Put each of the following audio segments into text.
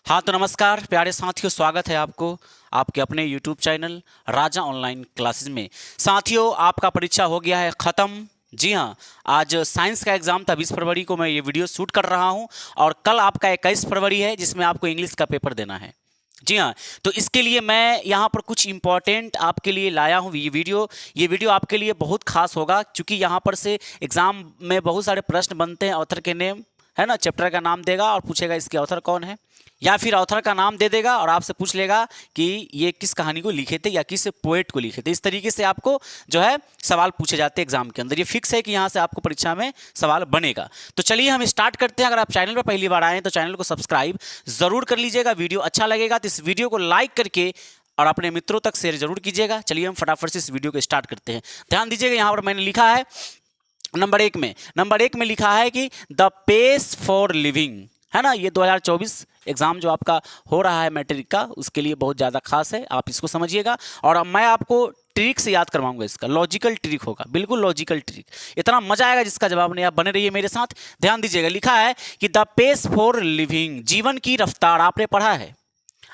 हाँ तो नमस्कार प्यारे साथियों, स्वागत है आपको आपके अपने YouTube चैनल राजा ऑनलाइन क्लासेस में। साथियों, आपका परीक्षा हो गया है ख़त्म। जी हाँ, आज साइंस का एग्ज़ाम था। 20 फरवरी को मैं ये वीडियो शूट कर रहा हूँ और कल आपका 21 फरवरी है, जिसमें आपको इंग्लिश का पेपर देना है। जी हाँ, तो इसके लिए मैं यहाँ पर कुछ इम्पॉर्टेंट आपके लिए लाया हूँ। ये वीडियो आपके लिए बहुत खास होगा, क्योंकि यहाँ पर से एग्ज़ाम में बहुत सारे प्रश्न बनते हैं। ऑथर के नेम है ना, चैप्टर का नाम देगा और पूछेगा इसके ऑथर कौन है, या फिर ऑथर का नाम दे देगा और आपसे पूछ लेगा कि ये किस कहानी को लिखे थे या किस पोएट को लिखे थे। इस तरीके से आपको जो है सवाल पूछे जाते हैं एग्जाम के अंदर। ये फिक्स है कि यहाँ से आपको परीक्षा में सवाल बनेगा। तो चलिए हम स्टार्ट करते हैं। अगर आप चैनल पर पहली बार आए हैं तो चैनल को सब्सक्राइब जरूर कर लीजिएगा। वीडियो अच्छा लगेगा तो इस वीडियो को लाइक करके और अपने मित्रों तक शेयर जरूर कीजिएगा। चलिए हम फटाफट से इस वीडियो को स्टार्ट करते हैं। ध्यान दीजिएगा, यहाँ पर मैंने लिखा है नंबर एक में लिखा है कि द पेस फॉर लिविंग, है ना। ये 2024 एग्ज़ाम जो आपका हो रहा है मैट्रिक का, उसके लिए बहुत ज़्यादा खास है, आप इसको समझिएगा। और अब मैं आपको ट्रिक से याद करवाऊंगा। इसका लॉजिकल ट्रिक होगा, बिल्कुल लॉजिकल ट्रिक। इतना मजा आएगा जिसका जवाब नहीं। आप बने रहिए मेरे साथ। ध्यान दीजिएगा, लिखा है कि द पेस फॉर लिविंग, जीवन की रफ्तार। आपने पढ़ा है,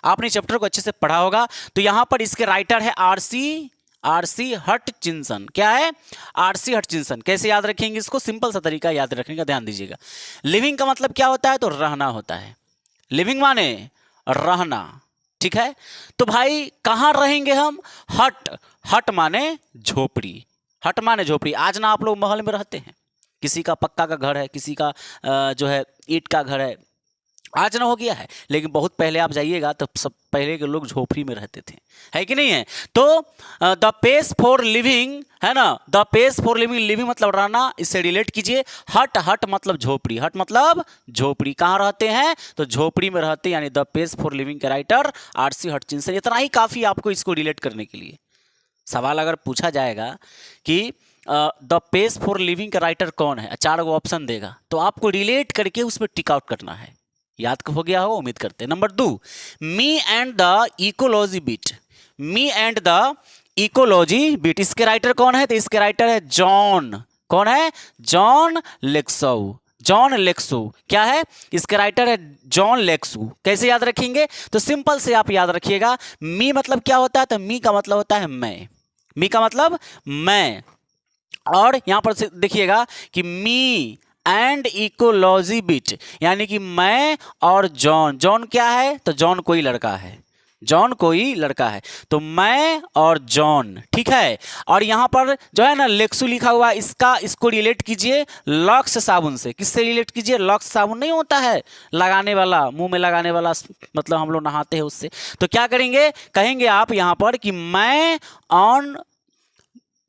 आपने चैप्टर को अच्छे से पढ़ा होगा। तो यहाँ पर इसके राइटर है आरसी हटचिंसन। क्या है? आरसी हटचिंसन। कैसे याद रखेंगे इसको? सिंपल सा तरीका याद रखने का, ध्यान दीजिएगा। लिविंग का मतलब क्या होता है? तो रहना होता है। लिविंग माने रहना, ठीक है। तो भाई कहाँ रहेंगे हम? हट माने झोपड़ी। हट माने झोपड़ी। आज ना आप लोग महल में रहते हैं, किसी का पक्का का घर है, किसी का जो है ईंट का घर है। आज ना हो गया है, लेकिन बहुत पहले आप जाइएगा तो सब पहले के लोग झोपड़ी में रहते थे, है कि नहीं है। तो द पेस फॉर लिविंग, है ना, the pace for living, living मतलब रहना, इससे रिलेट कीजिए। हट मतलब झोपड़ी, हट मतलब झोपड़ी। कहाँ रहते हैं? तो झोपड़ी में रहते हैं, यानी द पेस फॉर लिविंग के राइटर आरसी हटचिंसन। इतना ही काफ़ी आपको इसको रिलेट करने के लिए। सवाल अगर पूछा जाएगा कि द पेस फॉर लिविंग का राइटर कौन है, 4 गो ऑप्शन देगा, तो आपको रिलेट करके उसमें टिक आउट करना है। याद हो गया हो, उम्मीद करते हैं। Number 2, me and the ecology beat. Me and the ecology beat, इसके राइटर कौन है? तो इसके राइटर है जॉन। कौन है? जॉन लेक्सौ। जॉन लेक्सौ क्या है? इसके राइटर है जॉन लेक्सौ। कैसे याद रखेंगे? तो सिंपल से आप याद रखिएगा। मी मतलब क्या होता है? तो मी का मतलब होता है मैं। मी का मतलब मैं। और यहां पर देखिएगा कि मी एंड इकोलॉजी बिट, यानी कि मैं और जॉन। जॉन क्या है? तो जॉन कोई लड़का है। जॉन कोई लड़का है, तो मैं और जॉन, ठीक है। और यहां पर जो है ना लेक्सू लिखा हुआ, इसको रिलेट कीजिए लक्स साबुन से। किससे रिलेट कीजिए? लक्स साबुन नहीं होता है लगाने वाला, मुंह में लगाने वाला, मतलब हम लोग नहाते हैं उससे। तो क्या करेंगे? कहेंगे आप यहां पर कि मैं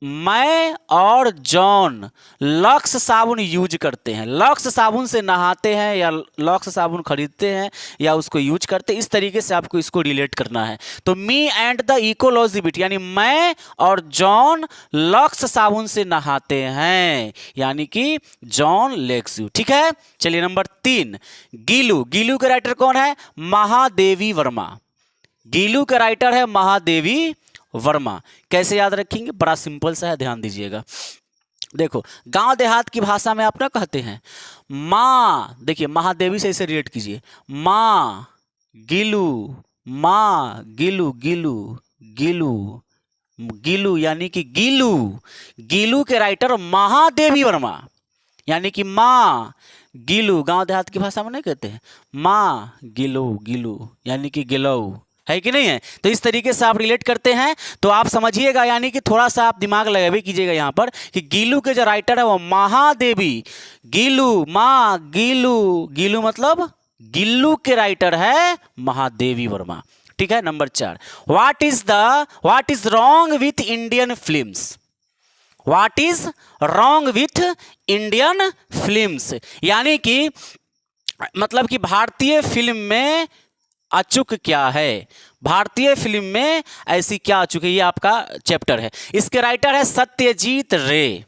और जॉन लक्स साबुन यूज करते हैं। लक्स साबुन से नहाते हैं, या लक्स साबुन खरीदते हैं, या उसको यूज करते हैं। इस तरीके से आपको इसको रिलेट करना है। तो मी एंड द इकोलॉजी बिट, यानी मैं और जॉन लक्स साबुन से नहाते हैं, यानी कि जॉन लेक्स यू, ठीक है। चलिए नंबर 3, गीलू। गीलू के राइटर कौन है? महादेवी वर्मा। गीलू का राइटर है महादेवी वर्मा। कैसे याद रखेंगे? बड़ा सिंपल सा है, ध्यान दीजिएगा। देखो, गांव देहात की भाषा में आप ना कहते हैं माँ। देखिए, महादेवी से इसे रिलेट कीजिए। माँ गीलू, माँ गीलू, गीलू गीलू गीलू, यानी कि गीलू। गीलू के राइटर महादेवी वर्मा, यानी कि माँ गीलू। गांव देहात की भाषा में नहीं कहते हैं माँ गीलू, गीलू यानी कि गिलऊ, है कि नहीं है। तो इस तरीके से आप रिलेट करते हैं, तो आप समझिएगा, यानी कि थोड़ा सा आप दिमाग लगावे कीजिएगा यहाँ पर कि गीलू के जो राइटर है वो महादेवी। गीलू, माँ गीलू, गीलू मतलब गिल्लू के राइटर है महादेवी वर्मा, ठीक है। Number 4, what is wrong with Indian films. What is wrong with Indian films, यानी कि मतलब कि भारतीय फिल्म में अचूक क्या है। भारतीय फिल्म में ऐसी क्या अचूक है, ये आपका चैप्टर है। इसके राइटर है सत्यजीत रे,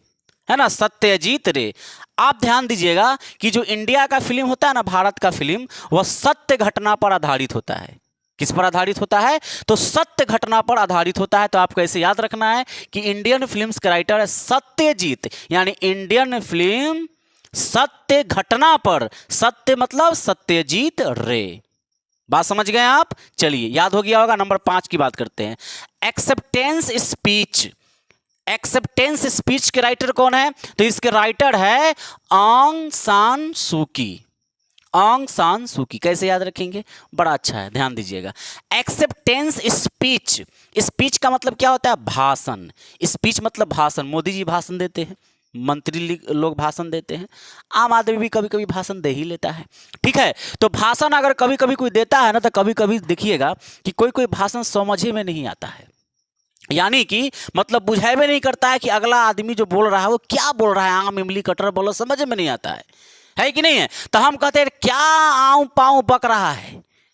है ना, सत्यजीत रे। आप ध्यान दीजिएगा कि जो इंडिया का फिल्म होता है ना, भारत का फिल्म, वह सत्य घटना पर आधारित होता है। किस पर आधारित होता है? तो सत्य घटना पर आधारित होता है। तो आपको ऐसे याद रखना है कि इंडियन फिल्म्स का राइटर है सत्यजीत, यानी इंडियन फिल्म सत्य घटना पर, सत्य मतलब सत्यजीत रे। बात समझ गए आप? चलिए, याद हो गया होगा। नंबर 5 की बात करते हैं। Acceptance speech. एक्सेप्टेंस स्पीच के राइटर कौन है? तो इसके राइटर है ऑंग सान सू की। ऑंग सान सू की। कैसे याद रखेंगे? बड़ा अच्छा है, ध्यान दीजिएगा। Acceptance speech. स्पीच का मतलब क्या होता है? भाषण। स्पीच मतलब भाषण। मोदी जी भाषण देते हैं, मंत्री लोग भाषण देते हैं, आम आदमी भी कभी कभी भाषण दे ही लेता है। ठीक है, तो भाषण अगर कभी कभी कोई देता है ना, तो कभी कभी देखिएगा कि कोई कोई भाषण समझे में नहीं आता है, यानी कि मतलब बुझाए में नहीं करता है कि अगला आदमी जो बोल रहा है वो क्या बोल रहा है। आम इमली कटर बोलो, समझ में नहीं आता है कि नहीं है? तो हम कहते हैं क्या आऊं पाऊं बक रहा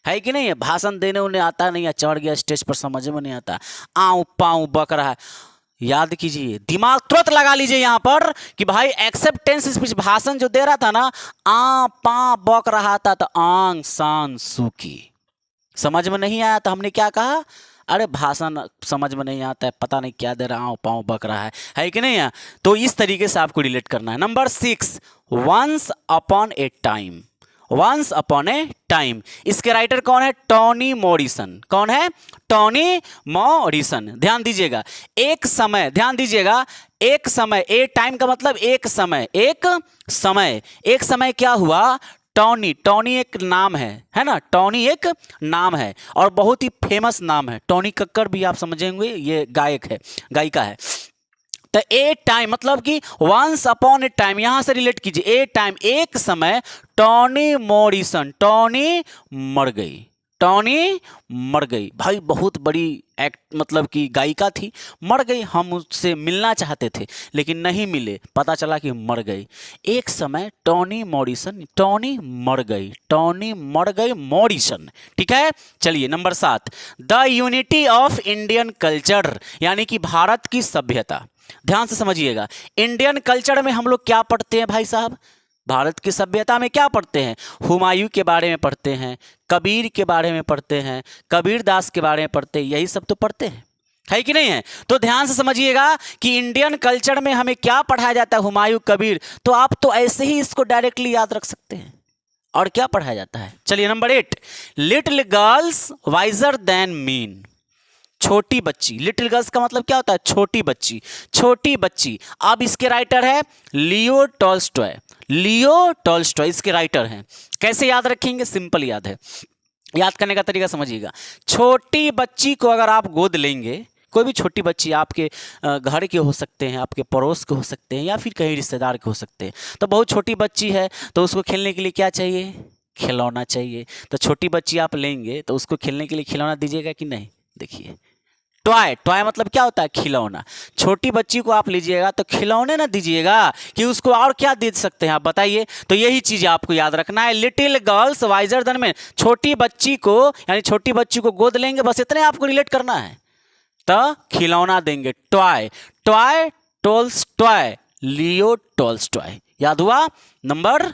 है कि नहीं है? भाषण देने उन्हें आता नहीं है, चढ़ गया स्टेज पर, समझ में नहीं आता, आऊं पाऊं बक रहा है। याद कीजिए, दिमाग तुरंत लगा लीजिए यहां पर कि भाई एक्सेप्टेंस स्पीच, भाषण जो दे रहा था ना, आ पा बक रहा था, तो आंग सान सू की। समझ में नहीं आया तो हमने क्या कहा? अरे भाषण समझ में नहीं आता है, पता नहीं क्या दे रहा हूँ, पाँव बक रहा है कि नहीं है? तो इस तरीके से आपको रिलेट करना है। Number 6, once upon a time. Once upon a time, इसके राइटर कौन है? Toni Morrison. कौन है? Toni Morrison. ध्यान दीजिएगा, एक समय, ध्यान दीजिएगा, एक समय, ए टाइम का मतलब एक समय। एक समय, एक समय क्या हुआ? टॉनी, टॉनी एक नाम है ना? टॉनी एक नाम है और बहुत ही फेमस नाम है। टॉनी कक्कर भी आप समझेंगे, ये गायक है, गायिका है। तो ए टाइम मतलब कि वंस अपॉन ए टाइम, यहां से रिलेट कीजिए। ए टाइम, एक समय, टॉनी मॉरिसन, टॉनी मर गई। टॉनी मर गई। भाई बहुत बड़ी एक्ट मतलब कि गायिका थी, मर गई। हम उससे मिलना चाहते थे लेकिन नहीं मिले, पता चला कि मर गई। एक समय टॉनी मॉरिसन, टॉनी मर गई, टॉनी मर गई मॉरिसन। ठीक है, चलिए number 7, the unity of Indian culture, यानी कि भारत की सभ्यता। ध्यान से समझिएगा, इंडियन कल्चर में हम लोग क्या पढ़ते हैं भाई साहब? भारत की सभ्यता में क्या पढ़ते हैं? हुमायूं के बारे में पढ़ते हैं, कबीर के बारे में पढ़ते हैं, कबीर दास के बारे में पढ़ते हैं, यही सब तो पढ़ते हैं, है कि नहीं है? तो ध्यान से समझिएगा कि इंडियन कल्चर में हमें क्या पढ़ाया जाता है? हुमायूं, कबीर। तो आप तो ऐसे ही इसको डायरेक्टली याद रख सकते हैं। और क्या पढ़ाया जाता है? चलिए number 8, little girls visor then mean. छोटी बच्ची। लिटिल गर्ल्स का मतलब क्या होता है? छोटी बच्ची, छोटी बच्ची। अब इसके राइटर है लियो टॉल्स्टॉय। लियो टॉल्स्टॉय इसके राइटर हैं। कैसे याद रखेंगे? सिंपल याद है, याद करने का तरीका समझिएगा। छोटी बच्ची को अगर आप गोद लेंगे, कोई भी छोटी बच्ची, आपके घर के हो सकते हैं, आपके पड़ोस के हो सकते हैं, या फिर कहीं रिश्तेदार के हो सकते हैं, तो बहुत छोटी बच्ची है तो उसको खेलने के लिए क्या चाहिए? खिलौना चाहिए। तो छोटी बच्ची आप लेंगे तो उसको खेलने के लिए खिलौना दीजिएगा कि नहीं? देखिए, टॉय, टॉय मतलब क्या होता है? खिलौना। छोटी बच्ची को आप लीजिएगा तो खिलौने ना दीजिएगा, कि उसको और क्या दे सकते हैं आप बताइए? तो यही चीज आपको याद रखना है, little girls visor then man. छोटी बच्ची को, यानी छोटी बच्ची को गोद लेंगे, बस इतने आपको रिलेट करना है, तो खिलौना देंगे। Toy, toy, Tolstoy, Leo Tolstoy. याद हुआ नंबर?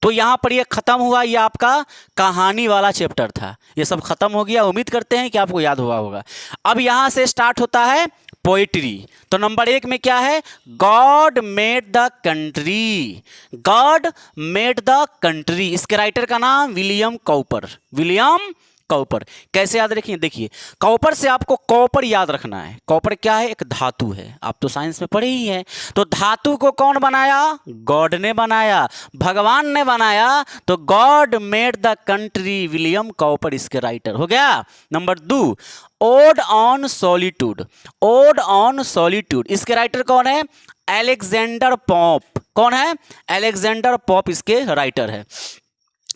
तो यहां पर ये खत्म हुआ, ये आपका कहानी वाला चैप्टर था, ये सब खत्म हो गया। उम्मीद करते हैं कि आपको याद हुआ होगा। अब यहां से स्टार्ट होता है पोइट्री। तो नंबर 1 में क्या है? God made the country. God made the country, इसके राइटर का नाम विलियम कॉपर। William copper. कैसे याद रखिए? देखिए, कॉपर से आपको कॉपर याद रखना है। कॉपर क्या है? एक धातु है, आप तो साइंस में पढ़े ही हैं। तो धातु को कौन बनाया? गॉड ने बनाया, भगवान ने बनाया। तो God made the country, William copper इसके राइटर। हो गया। Number 2, odd on solitude. Odd on solitude, इसके राइटर कौन है? Alexander pope. कौन है? अलेक्जेंडर पोप इसके राइटर है।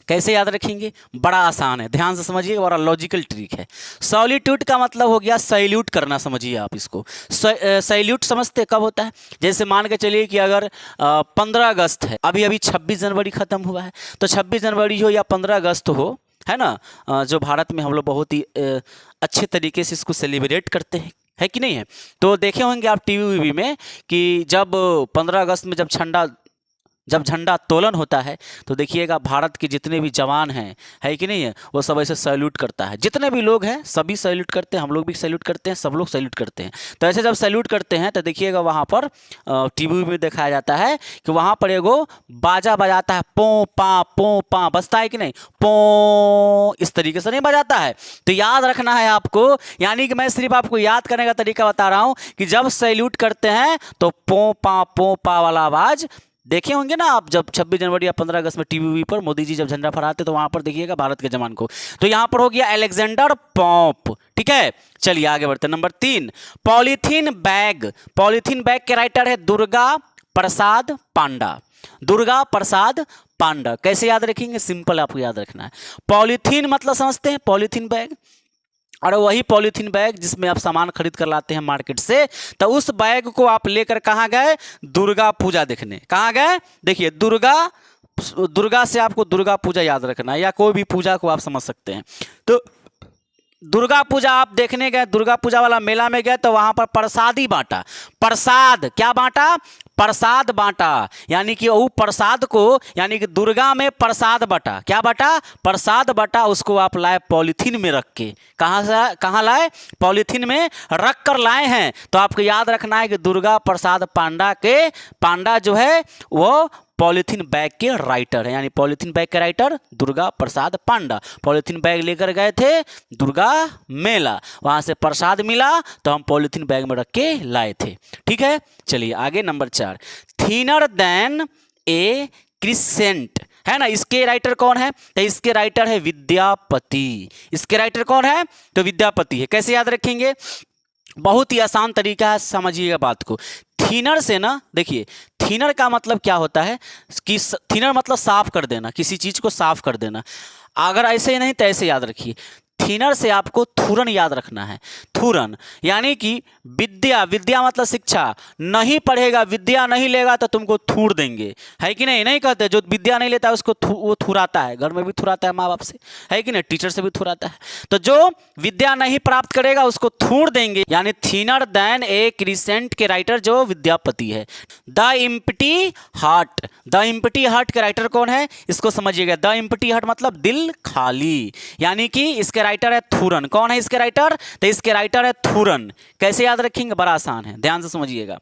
कैसे याद रखेंगे? बड़ा आसान है, ध्यान से समझिए, बड़ा लॉजिकल ट्रिक है। सॉलिट्यूड का मतलब हो गया सैल्यूट करना, समझिए आप इसको। सैल्यूट समझते कब होता है? जैसे मान के चलिए कि अगर 15 अगस्त है, अभी अभी 26 जनवरी खत्म हुआ है, तो 26 जनवरी हो या 15 अगस्त हो, है ना, जो भारत में हम लोग बहुत ही अच्छे तरीके से इसको सेलिब्रेट करते हैं, है कि नहीं है? तो देखे होंगे आप टीवी में कि जब 15 अगस्त में जब झंडा जब झंडा तोलन होता है तो देखिएगा भारत के जितने भी जवान हैं, है कि नहीं है, वो सब ऐसे सैल्यूट करता है। जितने भी लोग हैं सभी सैल्यूट करते हैं, हम लोग भी सैल्यूट करते हैं, सब लोग सैल्यूट करते हैं। तो ऐसे जब सैल्यूट करते हैं तो देखिएगा वहाँ पर टीवी में दिखाया जाता है कि वहाँ पर एगो बाजा बजाता है, पों पा बजता है कि नहीं, पों, इस तरीके से नहीं बजाता है। तो याद रखना है आपको, यानी कि मैं सिर्फ आपको याद करने का तरीका बता रहा हूँ कि जब सैल्यूट करते हैं तो पों पा वाला आवाज़ देखे होंगे ना आप, जब 26 जनवरी या 15 अगस्त में टीवी पर मोदी जी जब झंडा फहराते तो वहां पर देखिएगा भारत के जवान को। तो यहां पर हो गया अलेक्जेंडर पोप, ठीक है। चलिए आगे बढ़ते हैं। Number 3, polythene bag. Polythene bag के राइटर है दुर्गा प्रसाद पांडा। दुर्गा प्रसाद पांडा कैसे याद रखेंगे, सिंपल आपको याद रखना है। पॉलीथीन मतलब समझते हैं, पॉलीथीन बैग, और वही पॉलीथीन बैग जिसमें आप सामान खरीद कर लाते हैं मार्केट से, तो उस बैग को आप लेकर कहाँ गए, दुर्गा पूजा देखने। कहाँ गए, देखिए दुर्गा से आपको दुर्गा पूजा याद रखना है, या कोई भी पूजा को आप समझ सकते हैं। तो दुर्गा पूजा आप देखने गए, दुर्गा पूजा वाला मेला में गए, तो वहां पर प्रसादी बांटा। प्रसाद क्या बांटा, प्रसाद बांटा, यानी कि वो प्रसाद को, यानी कि दुर्गा में प्रसाद बटा, क्या बटा, प्रसाद बटा, उसको आप लाए पॉलीथीन में रख के। कहाँ लाए, पॉलीथीन में रख कर लाए हैं। तो आपको याद रखना है कि दुर्गा प्रसाद पांडा जो है वो पॉलीथीन बैग के राइटर है, यानी पॉलीथीन बैग के राइटर दुर्गा प्रसाद पांडा। पॉलीथीन बैग लेकर गए थे दुर्गा मेला, वहां से प्रसाद मिला तो हम पॉलीथीन बैग में रख के लाए थे, ठीक है। चलिए आगे नंबर 4, थिनर देन ए क्रिसेंट, है ना। इसके राइटर कौन है, तो इसके राइटर है विद्यापति। इसके राइटर कौन है, तो विद्यापति है। कैसे याद रखेंगे, बहुत ही आसान तरीका है, समझिएगा बात को। थिनर से ना, देखिए थिनर का मतलब क्या होता है कि थिनर मतलब साफ कर देना, किसी चीज को साफ कर देना। अगर ऐसे ही नहीं तो ऐसे याद रखिए, थिनर से आपको थूरन याद रखना है। थूरन यानी कि विद्या मतलब शिक्षा। नहीं पढ़ेगा, विद्या नहीं लेगा तो तुमको थूर देंगे, है कि नहीं। नहीं कहते जो विद्या नहीं लेता है उसको वो थुराता है, घर में भी थुराता है माँ बाप से, है कि नहीं, टीचर से भी थुराता है। तो जो विद्या नहीं प्राप्त करेगा उसको थूर देंगे, यानी थिनर देन ए क्रिसेंट के राइटर जो विद्यापति है। The empty heart, the empty heart के राइटर कौन है, इसको समझिएगा। द इम्पटी हार्ट मतलब दिल खाली, यानी कि इसके राइटर है थूरन। कौन है इसके राइटर, तो इसके राइटर है थूरन। कैसे याद रखेंगे, बड़ा आसान है, ध्यान से समझिएगा।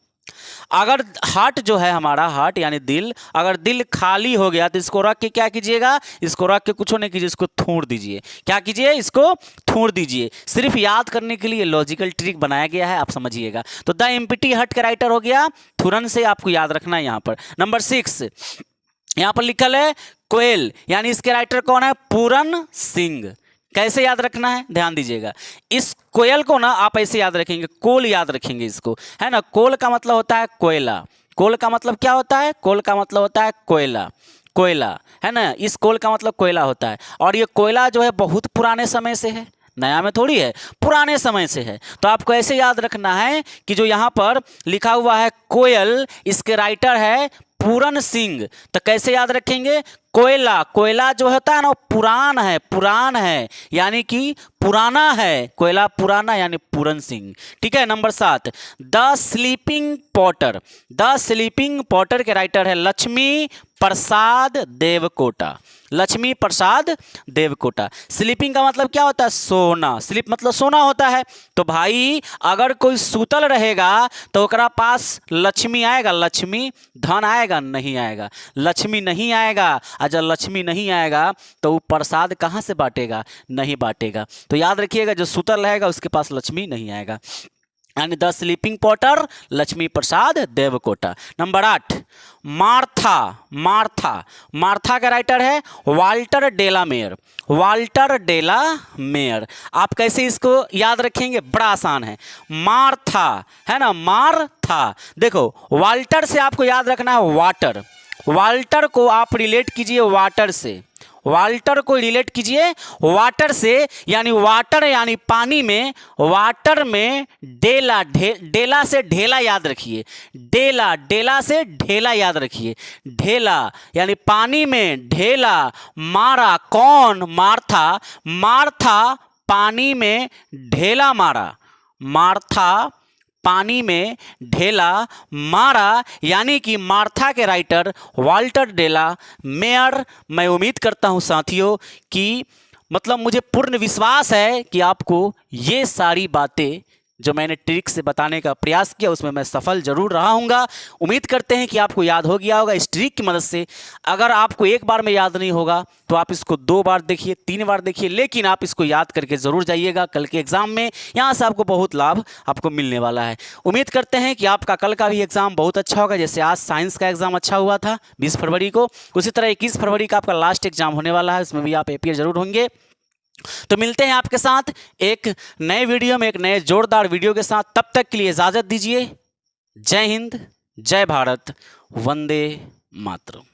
अगर हार्ट जो है हमारा, हार्ट यानी दिल, अगर दिल खाली हो गया तो इसको रख के क्या कीजिएगा, इसको रख के कुछ नहीं कीजिए, इसको थूर दीजिए। क्या कीजिए, इसको थूर दीजिए। सिर्फ याद करने के लिए लॉजिकल ट्रिक बनाया गया है, आप समझिएगा। तो द एम्प्टी हार्ट का राइटर हो गया थूरन, से आपको याद रखना है। यहाँ पर नंबर 6 यहाँ पर लिखल है कोयल, यानी इसके राइटर कौन है, पूरन सिंह। कैसे याद रखना है, ध्यान दीजिएगा। इस कोयल को ना आप ऐसे याद रखेंगे, कोल याद रखेंगे इसको, है ना। कोल का मतलब होता है कोयला। कोल का मतलब क्या होता है, कोल का मतलब होता है कोयला, कोयला, है ना। इस कोल का मतलब कोयला होता है। और ये कोयला जो है बहुत पुराने समय से है, नया में थोड़ी है, पुराने समय से है। तो आपको ऐसे याद रखना है कि जो यहाँ पर लिखा हुआ है कोयल, इसके राइटर है पूरन सिंह। तो कैसे याद रखेंगे, कोयला, कोयला जो होता है ना पुरान है, पुरान है, यानी कि पुराना है, कोयला पुराना, यानी पूरन सिंह, ठीक है। Number 7 the sleeping Potter, the sleeping Potter के राइटर है लक्ष्मी प्रसाद देवकोटा। लक्ष्मी प्रसाद देवकोटा। स्लीपिंग का मतलब क्या होता है, सोना। स्लीप मतलब सोना होता है। तो भाई अगर कोई सूतल रहेगा तो ओकरा पास लक्ष्मी आएगा, लक्ष्मी धन आएगा, नहीं आएगा, लक्ष्मी नहीं आएगा। और जब लक्ष्मी नहीं आएगा तो वो प्रसाद कहाँ से बांटेगा, नहीं बांटेगा। तो याद रखिएगा जो सूतल रहेगा उसके पास लक्ष्मी नहीं आएगा, यानी the sleeping Potter Lakshmi Prasad Devkota. Number 8 Martha, Martha, Martha का राइटर है वाल्टर डेला मेयर। वाल्टर डेला मेयर। आप कैसे इसको याद रखेंगे, बड़ा आसान है। मार्था, है ना, मार्था। देखो वाल्टर से आपको याद रखना है वाटर। वाल्टर को आप रिलेट कीजिए वाटर से, वाल्टर को रिलेट कीजिए वाटर से, यानी वाटर यानी पानी में, वाटर में डेला, डेला से ढेला याद रखिए, डेला, डेला से ढेला याद रखिए, ढेला यानी पानी में ढेला। मारा कौन, मार्था, मार्था पानी में ढेला मारा, मार्था पानी में ढेला मारा, यानी कि मार्था के राइटर वाल्टर डेला मेयर। मैं उम्मीद करता हूं साथियों कि मतलब मुझे पूर्ण विश्वास है कि आपको ये सारी बातें जो मैंने ट्रिक से बताने का प्रयास किया उसमें मैं सफल जरूर रहा हूँगा। उम्मीद करते हैं कि आपको याद हो गया होगा इस ट्रिक की मदद से। अगर आपको एक बार में याद नहीं होगा तो आप इसको 2 बार देखिए, 3 बार देखिए, लेकिन आप इसको याद करके ज़रूर जाइएगा कल के एग्ज़ाम में। यहाँ से आपको बहुत लाभ आपको मिलने वाला है। उम्मीद करते हैं कि आपका कल का भी एग्ज़ाम बहुत अच्छा होगा। जैसे आज साइंस का एग्ज़ाम अच्छा हुआ था 20 फरवरी को, उसी तरह 21 फरवरी का आपका लास्ट एग्ज़ाम होने वाला है, उसमें भी आप अपीयर जरूर होंगे। तो मिलते हैं आपके साथ एक नए वीडियो में, एक नए जोरदार वीडियो के साथ। तब तक के लिए इजाजत दीजिए। जय हिंद, जय भारत, वंदे मातरम।